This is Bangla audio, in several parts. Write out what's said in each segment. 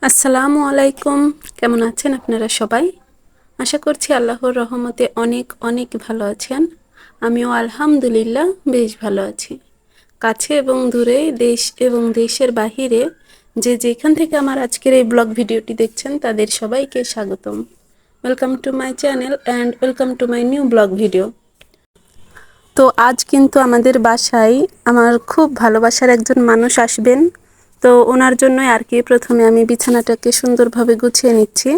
আসসালামু আলাইকুম। কেমন আছেন আপনারা সবাই? আশা করছি আল্লাহর রহমতে অনেক অনেক ভালো আছেন। আমিও আলহামদুলিল্লাহ বেশ ভালো আছি। কাছে এবং দূরে, দেশ এবং দেশের বাহিরে যে যেখান থেকে আমার আজকের এই ব্লগ ভিডিওটি দেখছেন তাদের সবাইকে স্বাগতম। Welcome to my channel and welcome to my new blog video. তো আজ কিন্তু আমাদের বাসায় আমার খুব ভালোবাসার একজন মানুষ আসবেন। তো ওনার জন্যই আর কি প্রথমে আমি বিছানাটাকে সুন্দরভাবে গুছিয়ে নিচ্ছি।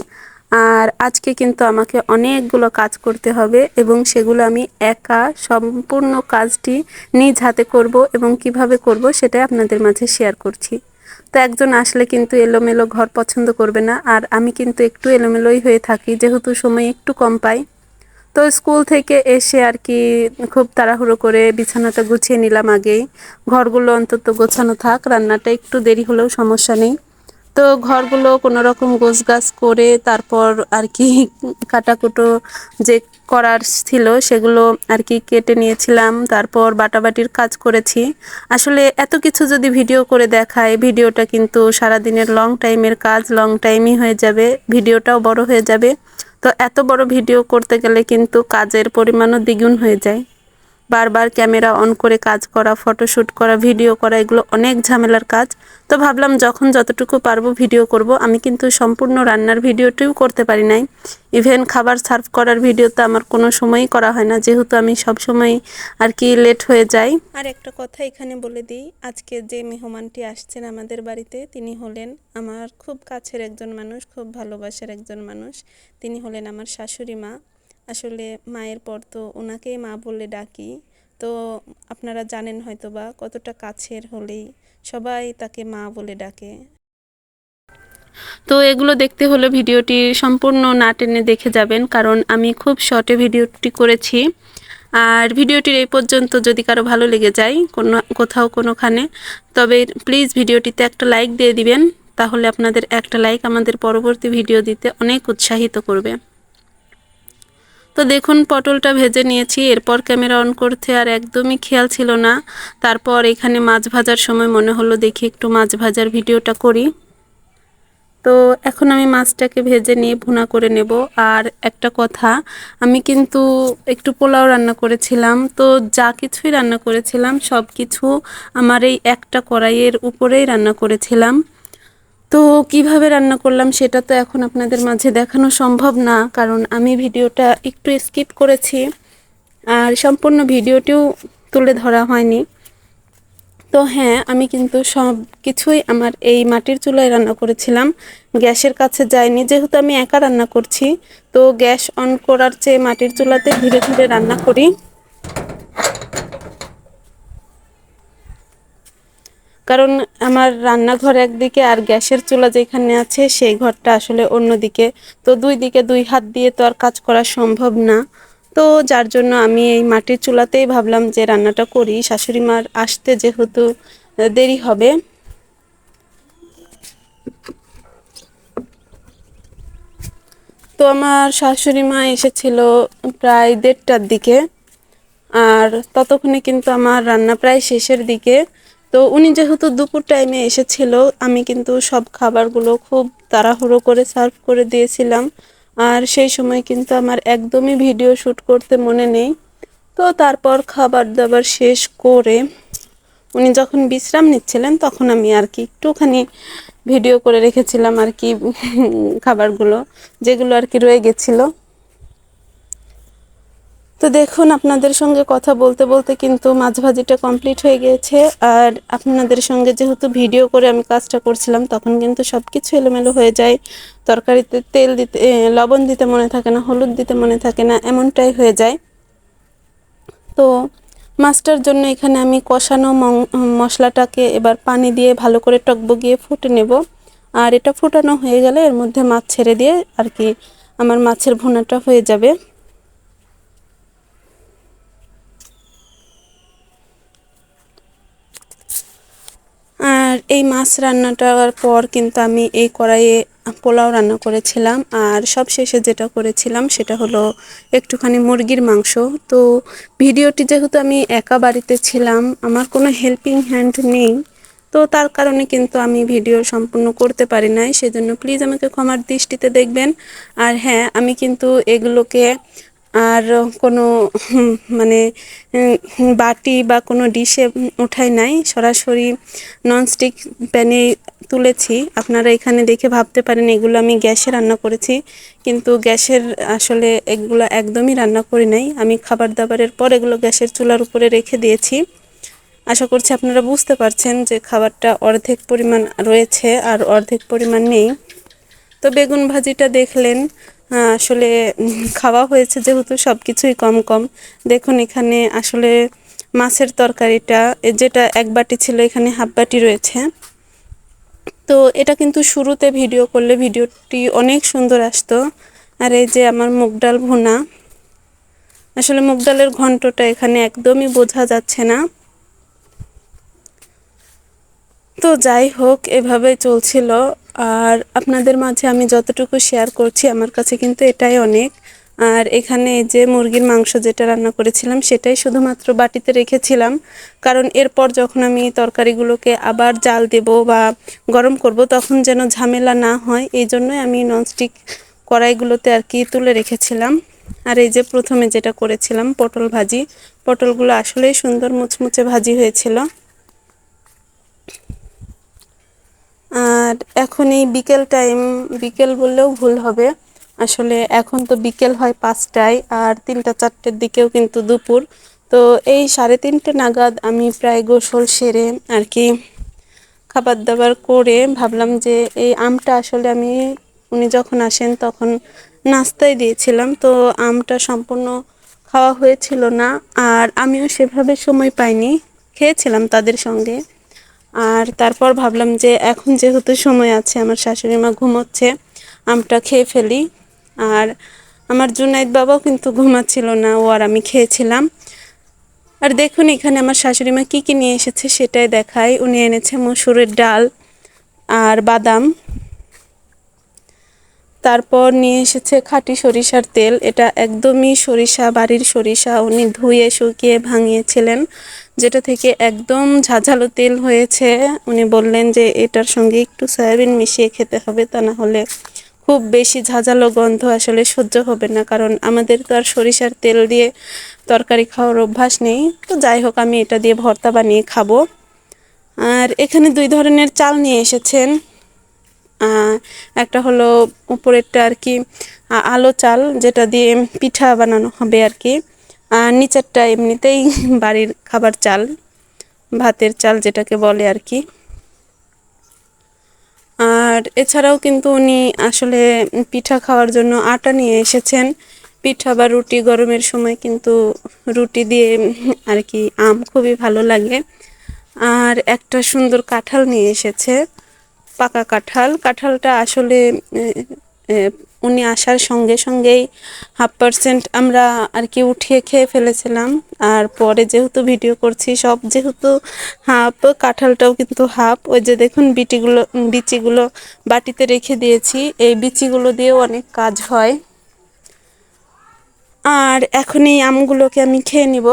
আর আজকে কিন্তু আমাকে অনেকগুলো কাজ করতে হবে এবং সেগুলো আমি একা সম্পূর্ণ কাজটি নিজ হাতে করব এবং কিভাবে করব সেটাই আপনাদের মাঝে শেয়ার করছি। তো একজন আসলে কিন্তু এলোমেলো ঘর পছন্দ করবে না, আর আমি কিন্তু একটু এলোমেলোই হয়ে থাকি যেহেতু সময় একটু কম পাই। তো স্কুল থেকে এসে আর কি খুব তাড়াহুড়ো করে বিছানাটা গুছিয়ে নিলাম আগেই। ঘরগুলো অন্তত গোছানো থাক, রান্নাটা একটু দেরি হলেও সমস্যা নেই। তো ঘরগুলো কোনো রকম গোছগাছ করে তারপর আর কি কাটাকুটো যে করার ছিল সেগুলো আর কি কেটে নিয়েছিলাম। তারপর বাটাবাটির কাজ করেছি। আসলে এত কিছু যদি ভিডিও করে দেখায় ভিডিওটা কিন্তু সারাদিনের লং টাইমের কাজ, লং টাইমই হয়ে যাবে, ভিডিওটাও বড় হয়ে যাবে। তো এত বড় ভিডিও করতে গেলে কিন্তু কাজের পরিমাণও দ্বিগুণ হয়ে যায়। বারবার ক্যামেরা অন করে কাজ করা, ফটোশ্যুট করা, ভিডিও করা, এগুলো অনেক ঝামেলার কাজ। তো ভাবলাম যখন যতটুকু পারবো ভিডিও করব। আমি কিন্তু সম্পূর্ণ রান্নার ভিডিওটিও করতে পারি নাই। ইভেন খাবার সার্ভ করার ভিডিও তো আমার কোনো সময়ই করা হয় না, যেহেতু আমি সব সময় আর কি লেট হয়ে যাই। আর একটা কথা এখানে বলে দিই, আজকে যে মেহমানটি আসছেন আমাদের বাড়িতে তিনি হলেন আমার খুব কাছের একজন মানুষ, খুব ভালোবাসার একজন মানুষ। তিনি হলেন আমার শাশুড়ি মা। আসলে মায়ের পর তো ওনাকেই মা বলে ডাকি। তো আপনারা জানেন হয়তো বা কতটা কাছের হলেই সবাই তাকে মা বলে ডাকে। তো এগুলো দেখতে হলে ভিডিওটি সম্পূর্ণ না টেনে দেখে যাবেন, কারণ আমি খুব শর্টে ভিডিওটি করেছি। আর ভিডিওটির এই পর্যন্ত যদি কারো ভালো লেগে যায় কোথাও কোনোখানে, তবে প্লিজ ভিডিওটিতে একটা লাইক দিয়ে দিবেন। তাহলে আপনাদের একটা লাইক আমাদের পরবর্তী ভিডিও দিতে অনেক উৎসাহিত করবে। তো দেখুন পটলটা ভেজে নিয়েছি, এরপর ক্যামেরা অন করতে আর একদমই খেয়াল ছিল না। তারপর এখানে মাছ ভাজার সময় মনে হলো দেখি একটু মাছ ভাজার ভিডিওটা করি। তো এখন আমি মাছটাকে ভেজে নিয়ে ভুনা করে নেব। আর একটা কথা, আমি কিন্তু একটু পোলাও রান্না করেছিলাম। তো যা কিছুই রান্না করেছিলাম সব কিছু আমার এই একটা কড়াইয়ের উপরেই রান্না করেছিলাম। তো কিভাবে রান্না করলাম সেটা তো এখন আপনাদের মাঝে দেখানো সম্ভব না, কারণ আমি ভিডিওটা একটু স্কিপ করেছি আর সম্পূর্ণ ভিডিওটিও তুলে ধরা হয়নি। তো হ্যাঁ, আমি কিন্তু সব কিছুই আমার এই মাটির চুলায় রান্না করেছিলাম, গ্যাসের কাছে যাইনি, যেহেতু আমি একা রান্না করছি। তো গ্যাস অন করার চেয়ে মাটির চুলাতে ধীরে ধীরে রান্না করি, কারণ আমার রান্নাঘর একদিকে আর গ্যাসের চুলা যেখানে আছে সেই ঘরটা আসলে অন্যদিকে। তো দুই দিকে দুই হাত দিয়ে তো আর কাজ করা সম্ভব না। তো যার জন্য আমি এই মাটির চুলাতেই ভাবলাম যে রান্নাটা করি, শাশুড়ি মার আসতে যেহেতু দেরি হবে। তো আমার শাশুড়ি মা এসেছিল প্রায় 1:30টার দিকে, আর ততক্ষণে কিন্তু আমার রান্না প্রায় শেষের দিকে। তো উনি যেহেতু দুপুর টাইমে এসেছিল, আমি কিন্তু সব খাবারগুলো খুব তাড়াহুড়ো করে সার্ভ করে দিয়েছিলাম। আর সেই সময় কিন্তু আমার একদমই ভিডিও শ্যুট করতে মনে নেই। তো তারপর খাবার দাবার শেষ করে উনি যখন বিশ্রাম নিচ্ছিলেন তখন আমি আর কি একটুখানি ভিডিও করে রেখেছিলাম আর কি খাবারগুলো যেগুলো আর কি রয়ে গেছিলো। তো দেখুন আপনাদের সঙ্গে কথা বলতে বলতে কিন্তু মাছ ভাজিটা কমপ্লিট হয়ে গিয়েছে। আর আপনাদের সঙ্গে যেহেতু ভিডিও করে আমি কাজটা করছিলাম তখন কিন্তু সব কিছু এলোমেলো হয়ে যায়। তরকারিতে তেল দিতে লবণ দিতে মনে থাকে না, হলুদ দিতে মনে থাকে না, এমনটাই হয়ে যায়। তো মাছটার জন্য এখানে আমি কষানো মশলাটাকে এবার পানি দিয়ে ভালো করে টকবগিয়ে ফুটে নেব। আর এটা ফুটানো হয়ে গেলে এর মধ্যে মাছ ছেড়ে দিয়ে আর কি আমার মাছের ভুনাটা হয়ে যাবে। আর এই মাছ রান্নাটার পর কিন্তু আমি এই কড়াইয়ে পোলাও রান্না করেছিলাম। আর সব শেষে যেটা করেছিলাম সেটা হলো একটুখানি মুরগির মাংস। তো ভিডিওটি যেহেতু আমি একা বাড়িতে ছিলাম, আমার কোনো হেল্পিং হ্যান্ড নেই, তো তার কারণে কিন্তু আমি ভিডিও সম্পূর্ণ করতে পারি নাই, সেজন্য প্লিজ আমাকে ক্ষমার দৃষ্টিতে দেখবেন। আর হ্যাঁ, আমি কিন্তু এগুলোকে আর কোনো মানে বাটি বা কোনো ডিশে উঠাই নাই, সরাসরি ননস্টিক প্যানে তুলেছি। আপনারা এখানে দেখে ভাবতে পারেন এগুলো আমি গ্যাসে রান্না করেছি, কিন্তু গ্যাসের আসলে এগুলো একদমই রান্না করি নাই। আমি খাবার দাবারের পর এগুলো গ্যাসের চুলার উপরে রেখে দিয়েছি। আশা করছি আপনারা বুঝতে পারছেন যে খাবারটা অর্ধেক পরিমাণ রয়েছে আর অর্ধেক পরিমাণ নেই। তো বেগুন ভাজিটা দেখলেন, আসলে খাওয়া হয়েছে যেহেতু সব কিছুই কম কম। দেখুন এখানে আসলে মাছের তরকারিটা যেটা এক বাটি ছিল এখানে হাফ বাটি রয়েছে। তো এটা কিন্তু শুরুতে ভিডিও করলে ভিডিওটি অনেক সুন্দর আসতো। আর এই যে আমার মুগ ডাল ভুনা, আসলে মুগ ডালের ঘন্টটা এখানে একদমই বোঝা যাচ্ছে না। তো যাই হোক, এভাবেই চলছিল। আর আপনাদের মাঝে আমি যতটুকু শেয়ার করছি আমার কাছে কিন্তু এটাই অনেক। আর এখানে যে মুরগির মাংস যেটা রান্না করেছিলাম সেটাই শুধুমাত্র বাটিতে রেখেছিলাম, কারণ এরপর যখন আমি তরকারিগুলোকে আবার জাল দেব বা গরম করব তখন যেন ঝামেলা না হয়, এই জন্যই আমি ননস্টিক কড়াইগুলোতে আর কি তুলে রেখেছিলাম। আর এই যে প্রথমে যেটা করেছিলাম পটল ভাজি, পটলগুলো আসলেই সুন্দর মুচমুচে ভাজি হয়েছিল। আর এখন এই বিকেল টাইম, বিকেল বললেও ভুল হবে, আসলে এখন তো বিকেল হয় 5টায়, আর 3টা 4টের দিকেও কিন্তু দুপুর। তো এই 3:30 নাগাদ আমি প্রায় গোসল সেরে আর কি খাবার দাবার করে ভাবলাম যে এই আমটা আসলে আমি উনি যখন আসেন তখন নাস্তায় দিয়েছিলাম, তো আমটা সম্পূর্ণ খাওয়া হয়েছিল না। আর আমিও সেভাবে সময় পাইনি, খেয়েছিলাম তাদের সঙ্গে। আর তারপর ভাবলাম যে এখন যেহেতু সময় আছে, আমার শাশুড়ি মা ঘুমোচ্ছে, আমটা খেয়ে ফেলি। আর আমার জুনাইদ বাবাও কিন্তু ঘুমাচ্ছিল না, ও আর আমি খেয়েছিলাম। আর দেখুন এখানে আমার শাশুড়ি মা কী কী নিয়ে এসেছে সেটাই দেখাই। উনি এনেছে মসুরের ডাল আর বাদাম, তারপর নিয়ে এসেছে খাঁটি সরিষার তেল। এটা একদমই সরিষা, বাড়ির সরিষা, উনি ধুয়ে শুকিয়ে ভাঙিয়েছিলেন, যেটা থেকে একদম ঝাঝালো তেল হয়েছে। উনি বললেন যে এটার সঙ্গে একটু সয়াবিন মিশিয়ে খেতে হবে, তা না হলে খুব বেশি ঝাঁঝালো গন্ধ আসলে সহ্য হবে না, কারণ আমাদের তো আর সরিষার তেল দিয়ে তরকারি খাওয়ার অভ্যাস নেই। তো যাই হোক, আমি এটা দিয়ে ভর্তা বানিয়ে খাবো। আর এখানে 2 ধরনের চাল নিয়ে এসেছেন। একটা হলো উপরেরটা আর কি আলো চাল, যেটা দিয়ে পিঠা বানানো হবে আর কি, আর নিচেরটা এমনিতেই বাড়ির খাবার চাল, ভাতের চাল যেটাকে বলে আর কি। আর এছাড়াও কিন্তু উনি আসলে পিঠা খাওয়ার জন্য আটা নিয়ে এসেছেন। পিঠা বা রুটি গরমের সময় কিন্তু রুটি দিয়ে আর কি আম খুবই ভালো লাগে। আর একটা সুন্দর কাঁঠাল নিয়ে এসেছে, পাকা কাঁঠাল। কাঁঠালটা আসলে উনি আসার সঙ্গে সঙ্গেই 1/2% আমরা আর কি উঠিয়ে খেয়ে ফেলেছিলাম। আর পরে যেহেতু ভিডিও করছি, সব যেহেতু হাফ, কাঁঠালটাও কিন্তু হাফ। ওই যে দেখুন বিচিগুলো বাটিতে রেখে দিয়েছি, এই বিচিগুলো দিয়েও অনেক কাজ হয়। আর এখন এই আমগুলোকে আমি খেয়ে নিব।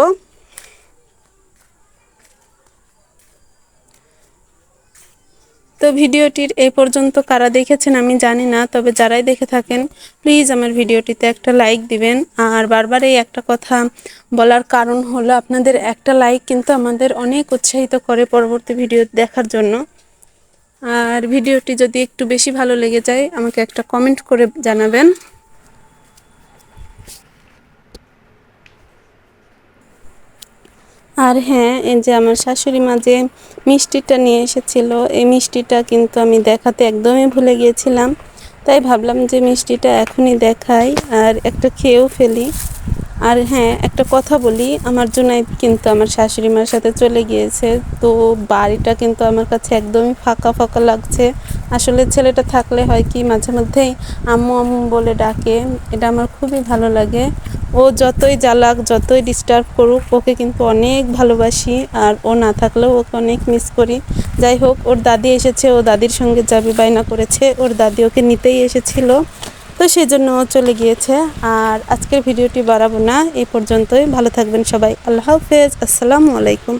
তো ভিডিওটির এই পর্যন্ত কারা দেখেছেন আমি জানি না, তবে যারাই দেখে থাকেন প্লিজ আমার ভিডিওটিতে একটা লাইক দিবেন। আর বারবার এই একটা কথা বলার কারণ হলো আপনাদের একটা লাইক কিন্তু আমাদের অনেক উৎসাহিত করে পরবর্তী ভিডিও দেখার জন্য। আর ভিডিওটি যদি একটু বেশি ভালো লেগে যায় আমাকে একটা কমেন্ট করে জানাবেন। আর হ্যাঁ, এই যে আমার শাশুড়ি মা যে মিষ্টিটা নিয়ে এসেছিল, এই মিষ্টিটা কিন্তু আমি দেখাতে একদমই ভুলে গিয়েছিলাম, তাই ভাবলাম যে মিষ্টিটা এখনই দেখাই আর একটা খেয়েও ফেলি। আর হ্যাঁ, একটা কথা বলি, আমার জুনাইদ কিন্তু আমার শাশুড়ি মার সাথে চলে গিয়েছে। তো বাড়িটা কিন্তু আমার কাছে একদমই ফাঁকা ফাঁকা লাগছে। আসলে ছেলেটা থাকলে হয় কি মাঝে মধ্যেই আম্মু আম্মু বলে ডাকে, এটা আমার খুবই ভালো লাগে। ও যতই জ্বালাক, যতই ডিস্টার্ব করুক, ওকে কিন্তু অনেক ভালোবাসি। আর ও না থাকলেও ওকে অনেক মিস করি। যাই হোক, ওর দাদি এসেছে, ও দাদির সঙ্গে যাবে বায়না করেছে, ওর দাদি ওকে নিতেই এসেছিল, তো সেই জন্য ও চলে গিয়েছে। আর আজকের ভিডিওটি বাড়াবো না, এই পর্যন্তই। ভালো থাকবেন সবাই, আল্লাহ হাফেজ, আসসালামু আলাইকুম।